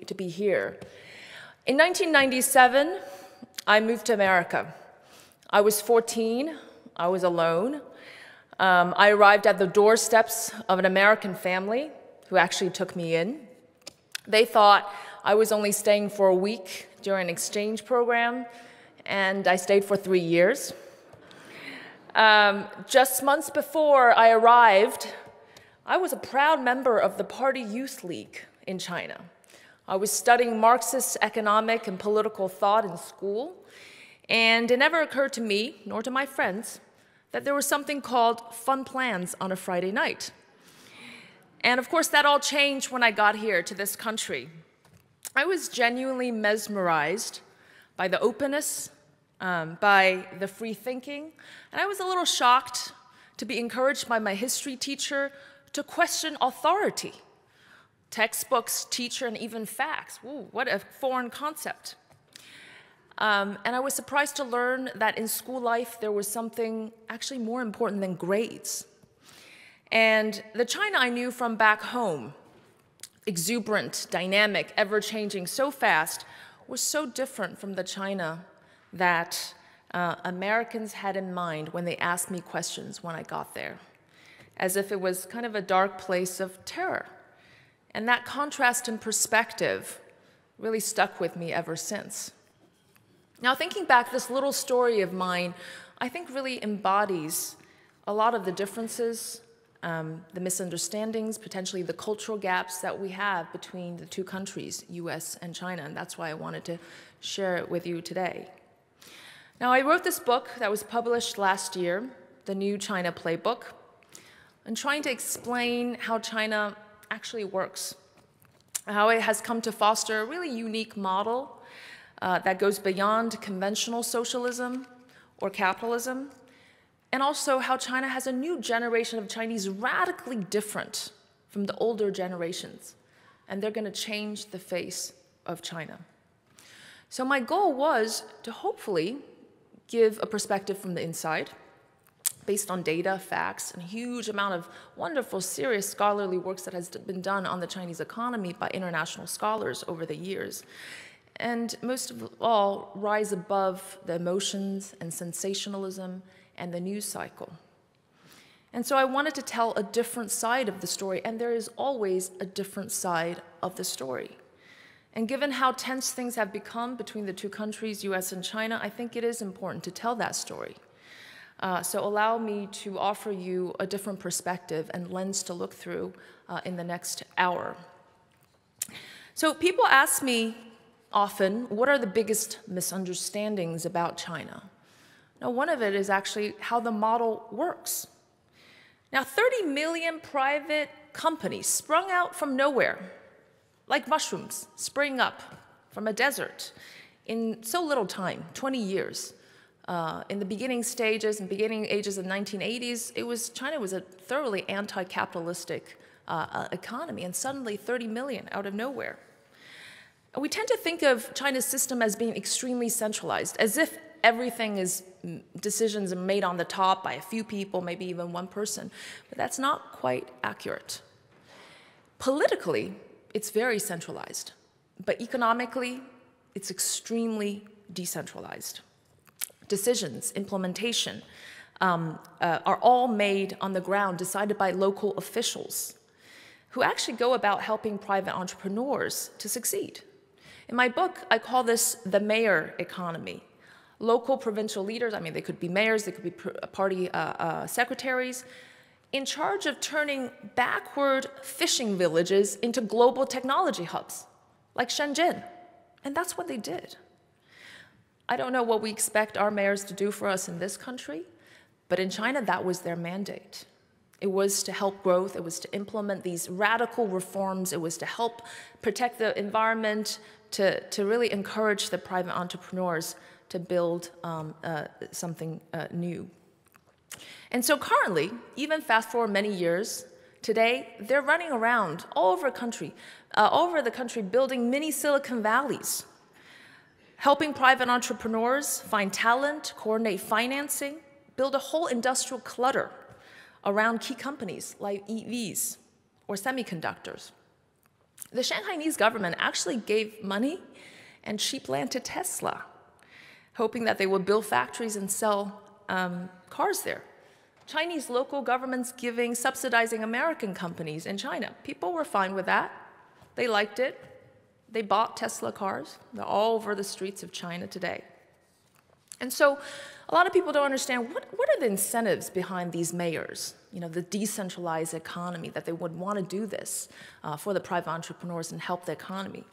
to be here. In 1997, I moved to America. I was 14. I was alone. I arrived at the doorsteps of an American family who actually took me in. They thought I was only staying for a week during an exchange program, and I stayed for 3 years. Just months before I arrived, I was a proud member of the Party Youth League in China. I was studying Marxist economic and political thought in school, and it never occurred to me, nor to my friends, that there was something called fun plans on a Friday night. And of course, that all changed when I got here to this country. I was genuinely mesmerized by the openness, by the free thinking, and I was a little shocked to be encouraged by my history teacher to question authority. Textbooks, teacher, and even facts. Ooh, what a foreign concept. And I was surprised to learn that in school life there was something actually more important than grades. And the China I knew from back home, exuberant, dynamic, ever-changing, so fast, was so different from the China that Americans had in mind when they asked me questions when I got there, as if it was kind of a dark place of terror. And that contrast in perspective really stuck with me ever since. Now, thinking back, this little story of mine, I think really embodies a lot of the differences, the misunderstandings, potentially the cultural gaps that we have between the two countries, US and China, and that's why I wanted to share it with you today. Now, I wrote this book that was published last year, the new China Playbook, and trying to explain how China actually works, how it has come to foster a really unique model that goes beyond conventional socialism or capitalism, and also how China has a new generation of Chinese radically different from the older generations, and they're going to change the face of China. So my goal was to hopefully give a perspective from the inside, based on data, facts, and a huge amount of wonderful, serious scholarly works that has been done on the Chinese economy by international scholars over the years. And most of all, rise above the emotions and sensationalism and the news cycle. And so I wanted to tell a different side of the story, and there is always a different side of the story. And given how tense things have become between the two countries, US and China, I think it is important to tell that story. So allow me to offer you a different perspective and lens to look through in the next hour. So people ask me often, what are the biggest misunderstandings about China? Now, one of it is actually how the model works. Now, 30 million private companies sprung out from nowhere, like mushrooms springing up from a desert in so little time, 20 years. In the beginning stages and beginning ages of the 1980s, China was a thoroughly anti-capitalistic economy, and suddenly 30 million out of nowhere. We tend to think of China's system as being extremely centralized, as if decisions are made on the top by a few people, maybe even one person, but that's not quite accurate. Politically, it's very centralized, but economically, it's extremely decentralized. Decisions, implementation, are all made on the ground, decided by local officials who actually go about helping private entrepreneurs to succeed. In my book, I call this the mayor economy. Local provincial leaders, I mean, they could be mayors, they could be party secretaries, in charge of turning backward fishing villages into global technology hubs, like Shenzhen. And that's what they did. I don't know what we expect our mayors to do for us in this country, but in China, that was their mandate. It was to help growth, it was to implement these radical reforms, it was to help protect the environment, to really encourage the private entrepreneurs to build something new. And so currently, even fast forward many years, today, they're running around all over the country building mini Silicon Valleys, helping private entrepreneurs find talent, coordinate financing, build a whole industrial clutter around key companies like EVs or semiconductors. The Shanghainese government actually gave money and cheap land to Tesla, hoping that they would build factories and sell cars there. Chinese local governments subsidizing American companies in China. People were fine with that. They liked it. They bought Tesla cars. They're all over the streets of China today. And so a lot of people don't understand what are the incentives behind these mayors, the decentralized economy, that they would want to do this for the private entrepreneurs and help the economy.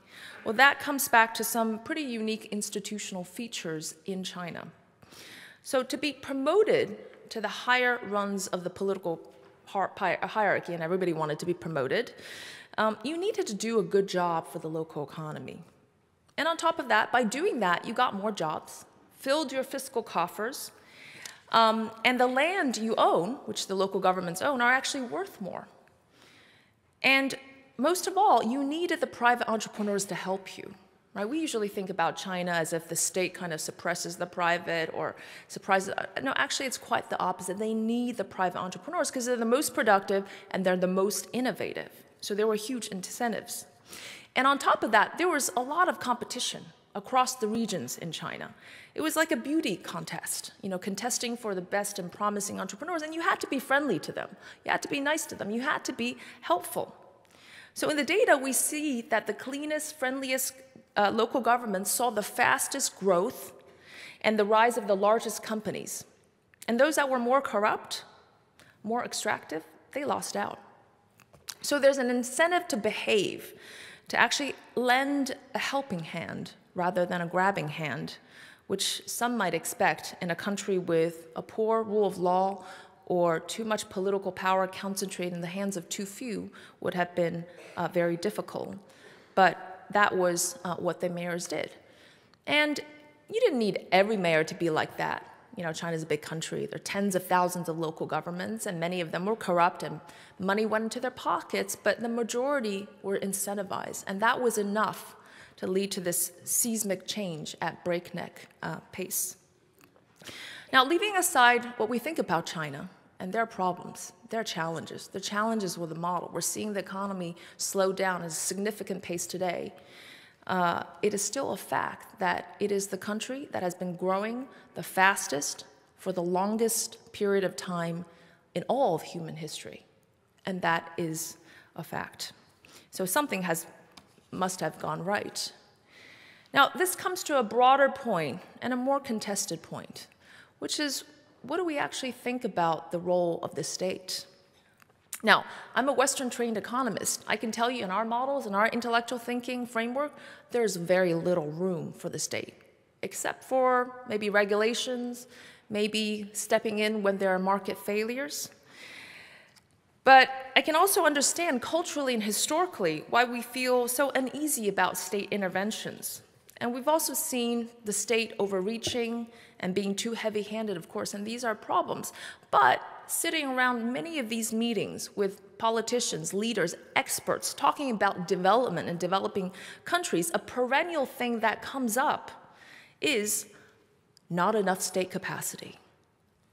Well, that comes back to some pretty unique institutional features in China. So to be promoted to the higher rungs of the political hierarchy, and everybody wanted to be promoted, you needed to do a good job for the local economy. And on top of that, by doing that, you got more jobs, filled your fiscal coffers, and the land you own, which the local governments own, are actually worth more. And most of all, you needed the private entrepreneurs to help you. Right? We usually think about China as if the state kind of suppresses the private or suppresses. No, actually, it's quite the opposite. They need the private entrepreneurs because they're the most productive and they're the most innovative. So there were huge incentives. And on top of that, there was a lot of competition across the regions in China. It was like a beauty contest, contesting for the best and promising entrepreneurs, and you had to be friendly to them. You had to be nice to them. You had to be helpful. So in the data, we see that the cleanest, friendliest local governments saw the fastest growth and the rise of the largest companies. And those that were more corrupt, more extractive, they lost out. So there's an incentive to behave, to actually lend a helping hand rather than a grabbing hand, which some might expect in a country with a poor rule of law or too much political power concentrated in the hands of too few would have been very difficult. But that was what the mayors did. And you didn't need every mayor to be like that. China's a big country. There are tens of thousands of local governments, and many of them were corrupt, and money went into their pockets, but the majority were incentivized. And that was enough to lead to this seismic change at breakneck pace. Now, leaving aside what we think about China and their problems, their challenges, the challenges with the model. We're seeing the economy slow down at a significant pace today. It is still a fact that it is the country that has been growing the fastest for the longest period of time in all of human history. And that is a fact. So something must have gone right. Now, this comes to a broader point and a more contested point, which is, what do we actually think about the role of the state? Now, I'm a Western-trained economist. I can tell you in our models, in our intellectual thinking framework, there's very little room for the state, except for maybe regulations, maybe stepping in when there are market failures. But I can also understand culturally and historically why we feel so uneasy about state interventions. And we've also seen the state overreaching and being too heavy-handed, of course, and these are problems. But sitting around many of these meetings with politicians, leaders, experts, talking about development and developing countries, a perennial thing that comes up is not enough state capacity.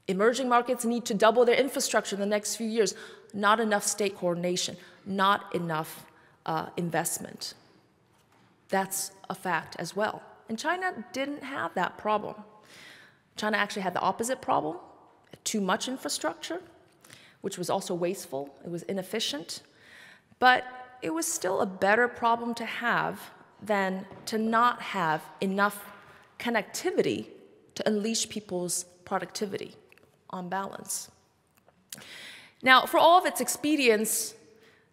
Emerging markets need to double their infrastructure in the next few years. Not enough state coordination, not enough investment. That's a fact as well. And China didn't have that problem. China actually had the opposite problem, too much infrastructure, which was also wasteful, it was inefficient. But it was still a better problem to have than to not have enough connectivity to unleash people's productivity on balance. Now, for all of its expedience,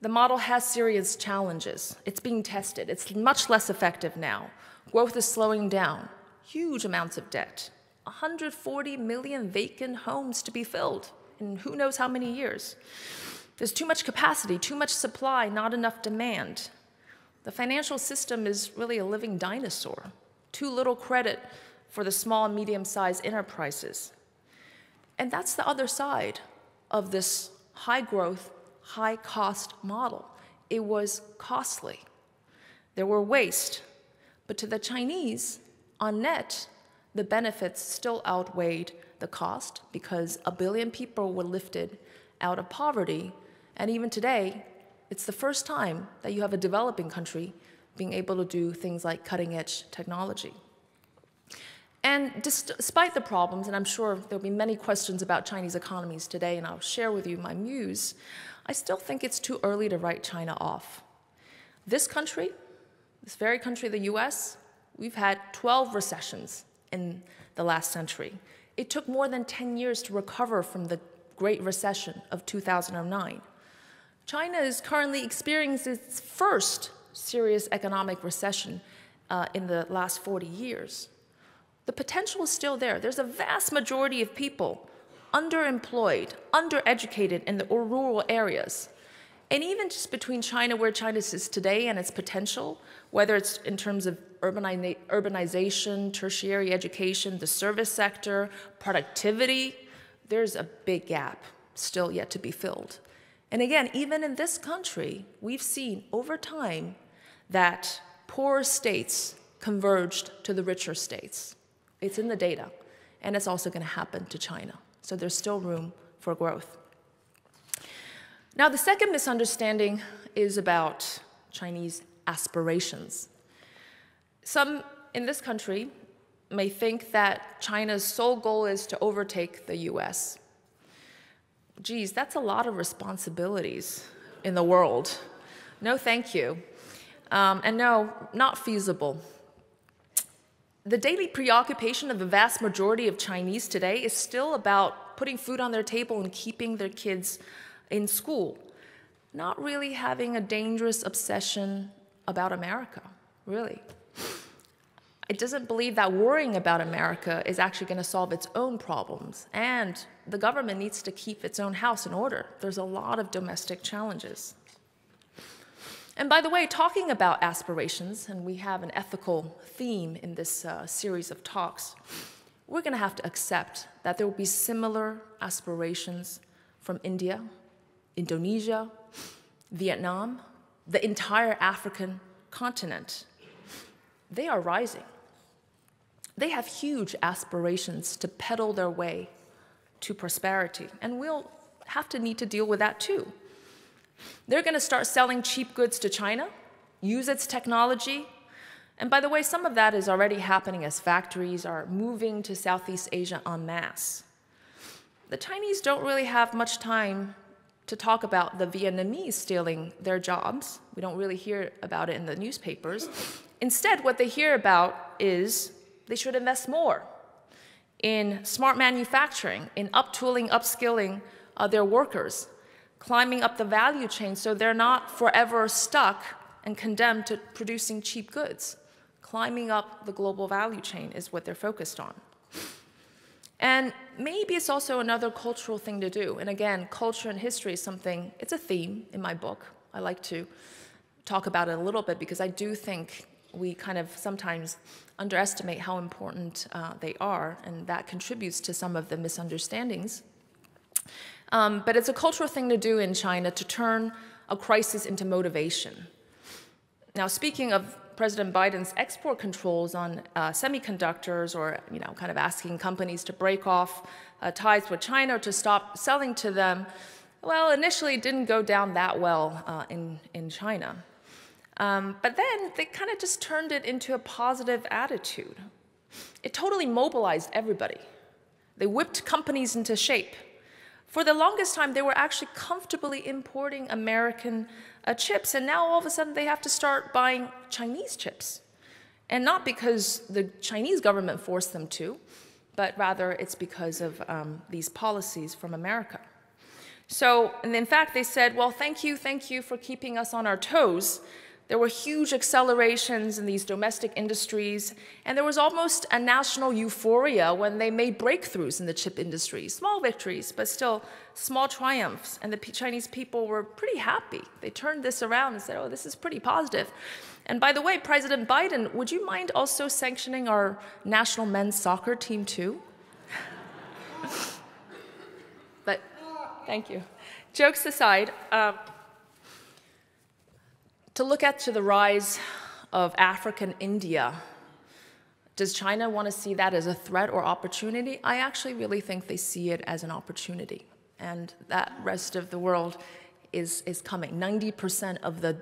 the model has serious challenges. It's being tested. It's much less effective now. Growth is slowing down. Huge amounts of debt. 140 million vacant homes to be filled in who knows how many years. There's too much capacity, too much supply, not enough demand. The financial system is really a living dinosaur. Too little credit for the small and medium-sized enterprises. And that's the other side of this high-growth, high-cost model. It was costly. There were waste. But to the Chinese, on net, the benefits still outweighed the cost because 1 billion people were lifted out of poverty. And even today, It's the first time that you have a developing country being able to do things like cutting-edge technology. And despite the problems, and I'm sure there'll be many questions about Chinese economies today, and I'll share with you my views, I still think it's too early to write China off. This country, this very country, the US, we've had 12 recessions in the last century. It took more than 10 years to recover from the Great Recession of 2009. China is currently experiencing its first serious economic recession in the last 40 years. The potential is still there. There's a vast majority of people underemployed, undereducated in the rural areas. And even just between China, where China is today, and its potential, whether it's in terms of urbanization, tertiary education, the service sector, productivity, there's a big gap still yet to be filled. And again, even in this country, we've seen over time that poorer states converged to the richer states. It's in the data, and it's also going to happen to China. So there's still room for growth. Now, the second misunderstanding is about Chinese aspirations. Some in this country may think that China's sole goal is to overtake the US. Geez, that's a lot of responsibilities in the world. No, thank you. And no, not feasible. The daily preoccupation of the vast majority of Chinese today is still about putting food on their table and keeping their kids in school, not really having a dangerous obsession about America, really. It doesn't believe that worrying about America is actually going to solve its own problems, and the government needs to keep its own house in order. There's a lot of domestic challenges. And by the way, talking about aspirations, and we have an ethical theme in this series of talks, we're going to have to accept that there will be similar aspirations from India, Indonesia, Vietnam, the entire African continent. They are rising. They have huge aspirations to pedal their way to prosperity, and we'll have to need to deal with that too. They're going to start selling cheap goods to China, use its technology, and by the way, some of that is already happening as factories are moving to Southeast Asia en masse. The Chinese don't really have much time to talk about the Vietnamese stealing their jobs. We don't really hear about it in the newspapers. Instead, what they hear about is they should invest more in smart manufacturing, in uptooling, upskilling their workers, climbing up the value chain so they're not forever stuck and condemned to producing cheap goods. Climbing up the global value chain is what they're focused on. And maybe it's also another cultural thing to do. And again, culture and history is something, it's a theme in my book. I like to talk about it a little bit because I do think we kind of sometimes underestimate how important they are, and that contributes to some of the misunderstandings. But it's a cultural thing to do in China to turn a crisis into motivation. Now, speaking of President Biden's export controls on semiconductors, or kind of asking companies to break off ties with China or to stop selling to them, well, initially it didn't go down that well in China. But then they kind of just turned it into a positive attitude. It totally mobilized everybody. They whipped companies into shape. For the longest time, they were actually comfortably importing American chips, and now all of a sudden they have to start buying Chinese chips. And not because the Chinese government forced them to, but rather it's because of these policies from America. So, and in fact, they said, well, thank you for keeping us on our toes. There were huge accelerations in these domestic industries, and there was almost a national euphoria when they made breakthroughs in the chip industry. Small victories, but still small triumphs, and the Chinese people were pretty happy. They turned this around and said, oh, this is pretty positive. And by the way, President Biden, would you mind also sanctioning our national men's soccer team too? But thank you. Jokes aside, to look at the rise of African India, does China want to see that as a threat or opportunity? I actually really think they see it as an opportunity, and that rest of the world is coming. 90% of the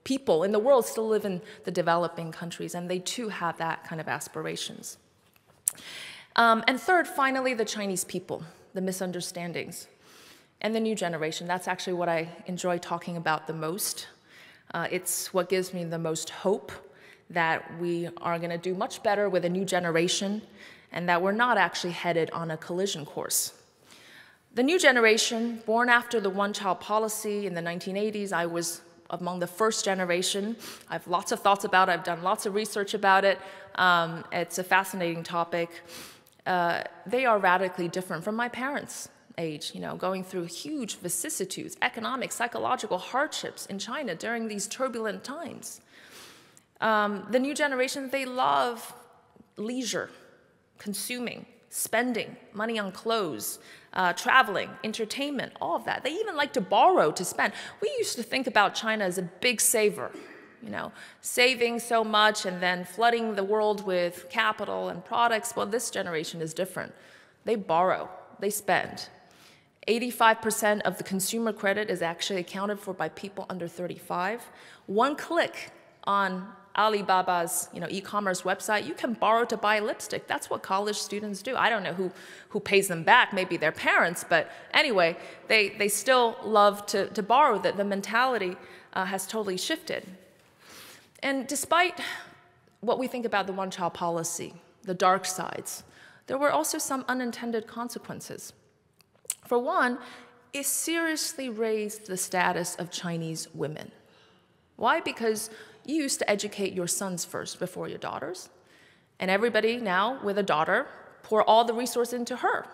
people in the world still live in the developing countries, and they too have that kind of aspirations. And third, finally, the Chinese people, the misunderstandings, and the new generation. That's actually what I enjoy talking about the most. It's what gives me the most hope that we are going to do much better with a new generation and that we're not actually headed on a collision course. The new generation, born after the one-child policy in the 1980s, I was among the first generation. I have lots of thoughts about it. I've done lots of research about it. It's a fascinating topic. They are radically different from my parents' age, going through huge vicissitudes, economic, psychological hardships in China during these turbulent times. The new generation, they love leisure, consuming, spending, money on clothes, traveling, entertainment, all of that. They even like to borrow to spend. We used to think about China as a big saver, saving so much and then flooding the world with capital and products. Well, this generation is different. They borrow, they spend. 85% of the consumer credit is actually accounted for by people under 35. One click on Alibaba's e-commerce website, you can borrow to buy lipstick. That's what college students do. I don't know who pays them back, maybe their parents, but anyway, they still love to borrow. The mentality has totally shifted. And despite what we think about the one-child policy, the dark sides, there were also some unintended consequences. For one, it seriously raised the status of Chinese women. Why? Because you used to educate your sons first before your daughters. And everybody now with a daughter pour all the resources into her,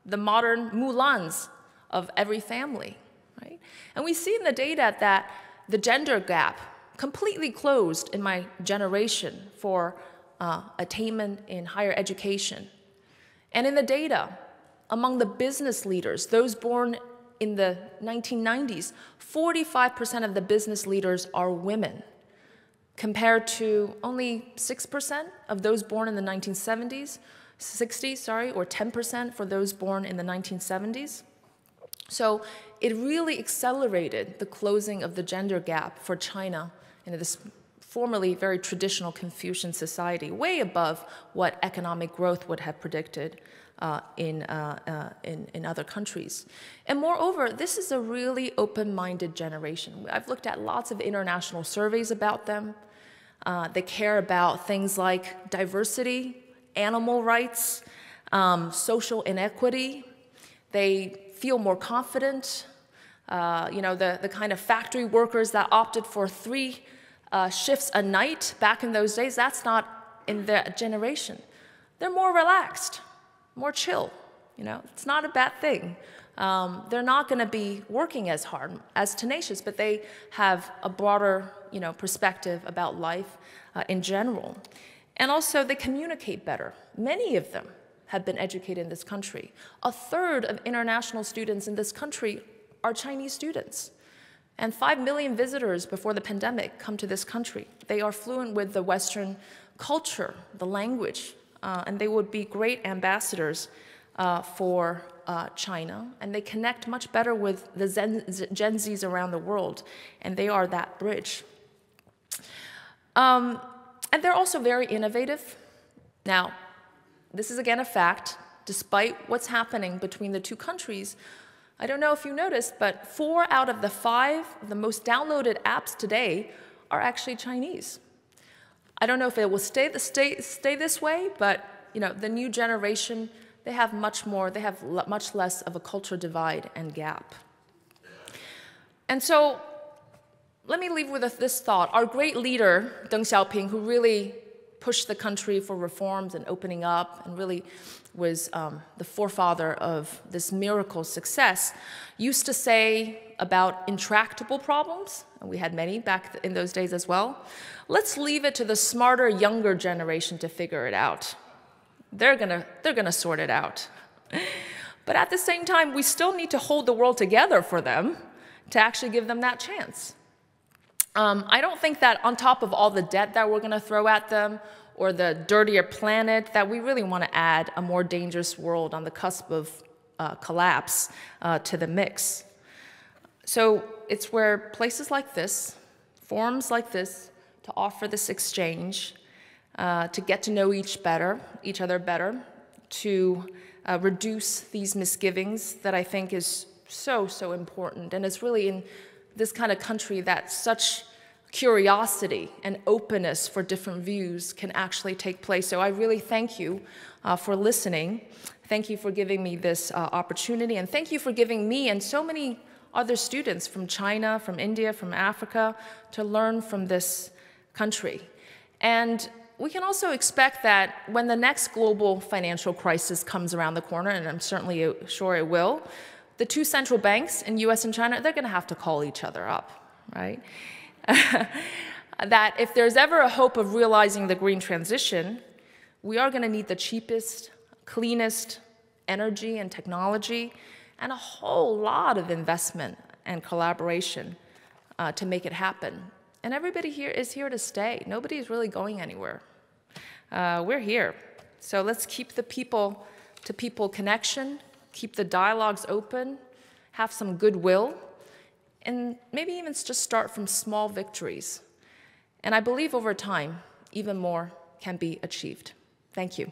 the modern Mulans of every family, right? And we see in the data that the gender gap completely closed in my generation for attainment in higher education. And in the data, among the business leaders, those born in the 1990s, 45% of the business leaders are women, compared to only 6% of those born in the 1970s, 60s, sorry, or 10% for those born in the 1970s. So it really accelerated the closing of the gender gap for China in this formerly very traditional Confucian society, way above what economic growth would have predicted in other countries. And moreover, this is a really open-minded generation. I've looked at lots of international surveys about them. They care about things like diversity, animal rights, social inequity. They feel more confident. The kind of factory workers that opted for 3 shifts a night back in those days, that's not in their generation. They're more relaxed, more chill. It's not a bad thing. They're not going to be working as hard, as tenacious, but they have a broader, perspective about life in general. And also, they communicate better. Many of them have been educated in this country. 1/3 of international students in this country are Chinese students. And 5 million visitors before the pandemic come to this country. They are fluent with the Western culture, the language, and they would be great ambassadors for China, and they connect much better with the Gen Zs around the world, and they are that bridge. And they're also very innovative. Now, this is again a fact. Despite what's happening between the two countries, I don't know if you noticed, but 4 out of the 5 of the most downloaded apps today are actually Chinese. I don't know if it will stay this way, but the new generation, they have much less of a culture divide and gap. And so let me leave with this thought. Our great leader, Deng Xiaoping, who really pushed the country for reforms and opening up and really was the forefather of this miracle success, used to say about intractable problems, and we had many back in those days as well, let's leave it to the smarter, younger generation to figure it out. They're gonna sort it out. But at the same time, we still need to hold the world together for them to actually give them that chance. I don't think that on top of all the debt that we're gonna throw at them or the dirtier planet, that we really wanna add a more dangerous world on the cusp of collapse to the mix. So it's where places like this, forums like this, to offer this exchange, to get to know each other better, to reduce these misgivings that I think is so important. And it's really in this kind of country that such curiosity and openness for different views can actually take place. So I really thank you for listening. Thank you for giving me this opportunity, and thank you for giving me and so many other students from China, from India, from Africa to learn from this country. And we can also expect that when the next global financial crisis comes around the corner, and I'm certainly sure it will, the two central banks in US and China, they're gonna have to call each other up, right? That if there's ever a hope of realizing the green transition, we are gonna need the cheapest, cleanest energy and technology, and a whole lot of investment and collaboration to make it happen. And everybody here is here to stay. Nobody is really going anywhere. We're here. So let's keep the people-to-people connection, keep the dialogues open, have some goodwill, and maybe even just start from small victories. And I believe over time, even more can be achieved. Thank you.